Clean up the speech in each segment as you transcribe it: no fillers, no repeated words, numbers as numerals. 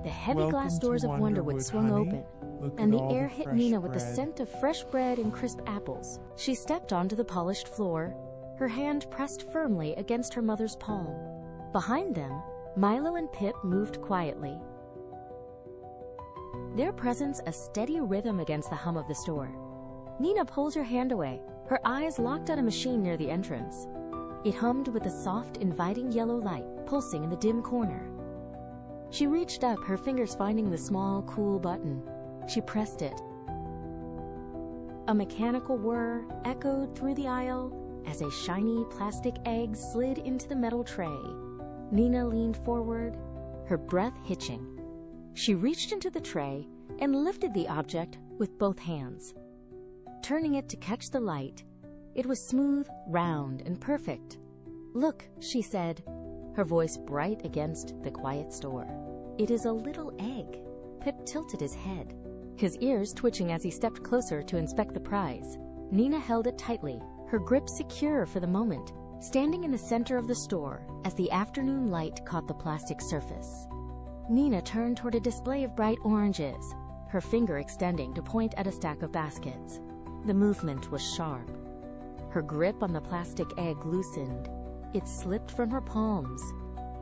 The heavy glass Welcome doors to of Wonderwood swung honey. open, Look and at the all air hit fresh Nina with the bread. scent of fresh bread and crisp apples. She stepped onto the polished floor, her hand pressed firmly against her mother's palm. Behind them, Milo and Pip moved quietly, their presence a steady rhythm against the hum of the store. Nina pulled her hand away, her eyes locked on a machine near the entrance. It hummed with a soft, inviting yellow light pulsing in the dim corner. She reached up, her fingers finding the small, cool button. She pressed it. A mechanical whir echoed through the aisle as a shiny plastic egg slid into the metal tray. Nina leaned forward, her breath hitching. She reached into the tray and lifted the object with both hands. Turning it to catch the light, it was smooth, round, and perfect. "Look," she said, her voice bright against the quiet store. "It is a little egg." Pip tilted his head, his ears twitching as he stepped closer to inspect the prize. Nina held it tightly, her grip secure for the moment, standing in the center of the store as the afternoon light caught the plastic surface. Nina turned toward a display of bright oranges, her finger extending to point at a stack of baskets. The movement was sharp. Her grip on the plastic egg loosened. It slipped from her palms,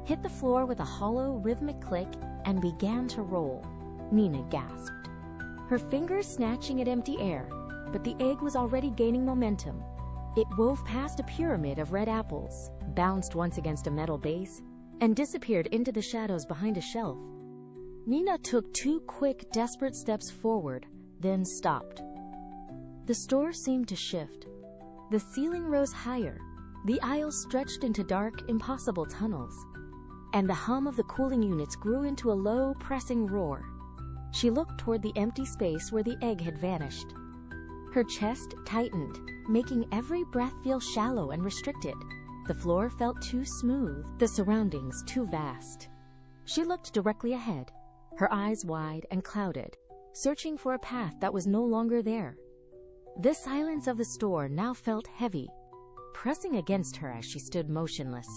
hit the floor with a hollow, rhythmic click, and began to roll. Nina gasped, her fingers snatching at empty air, but the egg was already gaining momentum. It wove past a pyramid of red apples, bounced once against a metal base, and disappeared into the shadows behind a shelf. Nina took 2 quick, desperate steps forward, then stopped. The store seemed to shift. The ceiling rose higher, the aisles stretched into dark, impossible tunnels, and the hum of the cooling units grew into a low, pressing roar. She looked toward the empty space where the egg had vanished. Her chest tightened, making every breath feel shallow and restricted. The floor felt too smooth, the surroundings too vast. She looked directly ahead, her eyes wide and clouded, searching for a path that was no longer there. The silence of the store now felt heavy, pressing against her as she stood motionless,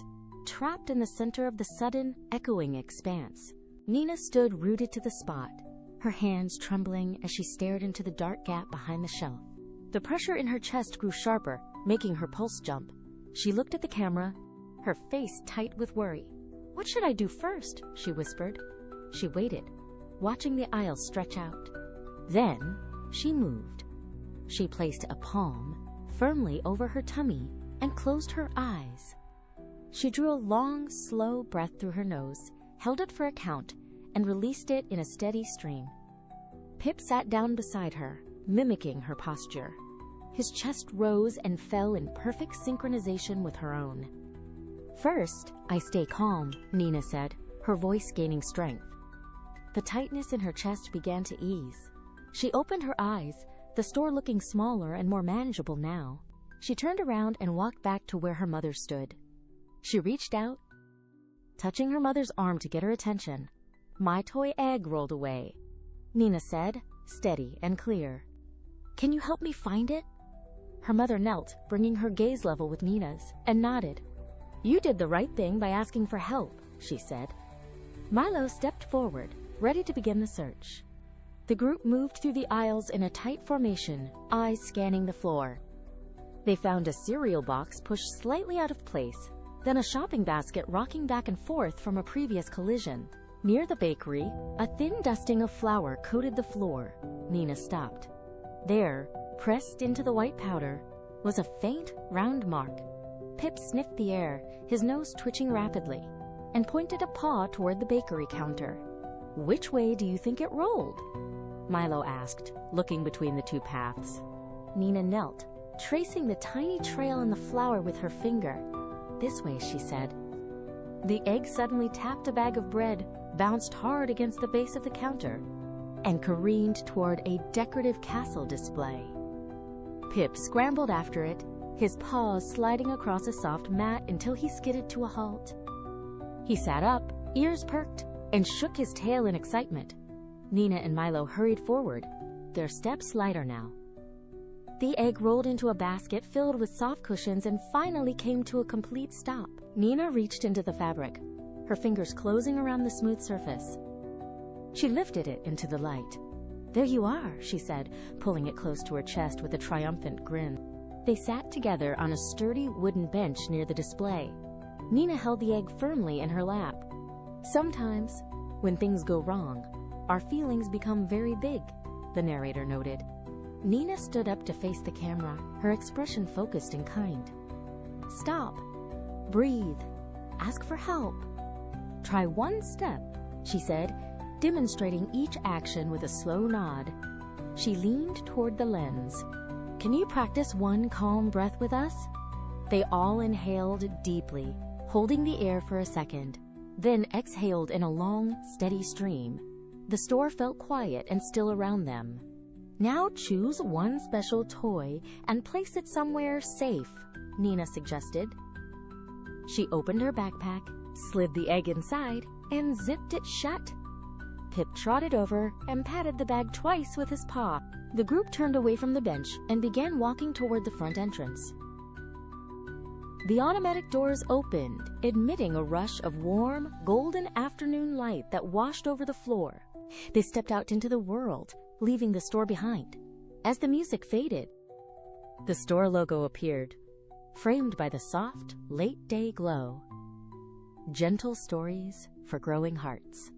trapped in the center of the sudden, echoing expanse. Nina stood rooted to the spot, her hands trembling as she stared into the dark gap behind the shelf. The pressure in her chest grew sharper, making her pulse jump. She looked at the camera, her face tight with worry. "What should I do first?" she whispered. She waited, watching the aisle stretch out. Then, she moved. She placed a palm firmly over her tummy and closed her eyes. She drew a long, slow breath through her nose, held it for a count, and released it in a steady stream. Pip sat down beside her, mimicking her posture. His chest rose and fell in perfect synchronization with her own. "First, I stay calm," Nina said, her voice gaining strength. The tightness in her chest began to ease. She opened her eyes, the store looking smaller and more manageable now. She turned around and walked back to where her mother stood. She reached out, touching her mother's arm to get her attention. "My toy egg rolled away," Nina said, steady and clear. "Can you help me find it?" Her mother knelt, bringing her gaze level with Nina's, and nodded. "You did the right thing by asking for help," she said. Milo stepped forward, ready to begin the search. The group moved through the aisles in a tight formation, eyes scanning the floor. They found a cereal box pushed slightly out of place, then a shopping basket rocking back and forth from a previous collision. Near the bakery, a thin dusting of flour coated the floor. Nina stopped. There, pressed into the white powder, was a faint, round mark. Pip sniffed the air, his nose twitching rapidly, and pointed a paw toward the bakery counter. "Which way do you think it rolled?" Milo asked, looking between the 2 paths. Nina knelt, tracing the tiny trail in the flour with her finger. "This way," she said. The egg suddenly tapped a bag of bread, bounced hard against the base of the counter, and careened toward a decorative castle display. Pip scrambled after it, his paws sliding across a soft mat until he skidded to a halt. He sat up, ears perked, and shook his tail in excitement. Nina and Milo hurried forward, their steps lighter now. The egg rolled into a basket filled with soft cushions and finally came to a complete stop. Nina reached into the fabric, her fingers closing around the smooth surface. She lifted it into the light. "There you are," she said, pulling it close to her chest with a triumphant grin. They sat together on a sturdy wooden bench near the display. Nina held the egg firmly in her lap. "Sometimes, when things go wrong, our feelings become very big," the narrator noted. Nina stood up to face the camera, her expression focused and kind. "Stop. Breathe. Ask for help. Try one step," she said, demonstrating each action with a slow nod. She leaned toward the lens. "Can you practice one calm breath with us?" They all inhaled deeply, holding the air for a second, then exhaled in a long, steady stream. The store felt quiet and still around them. "Now choose one special toy and place it somewhere safe," Nina suggested. She opened her backpack, slid the egg inside, and zipped it shut. Pip trotted over and patted the bag twice with his paw. The group turned away from the bench and began walking toward the front entrance. The automatic doors opened, admitting a rush of warm, golden afternoon light that washed over the floor. They stepped out into the world, leaving the store behind. As the music faded, the store logo appeared, framed by the soft, late-day glow. Gentle stories for growing hearts.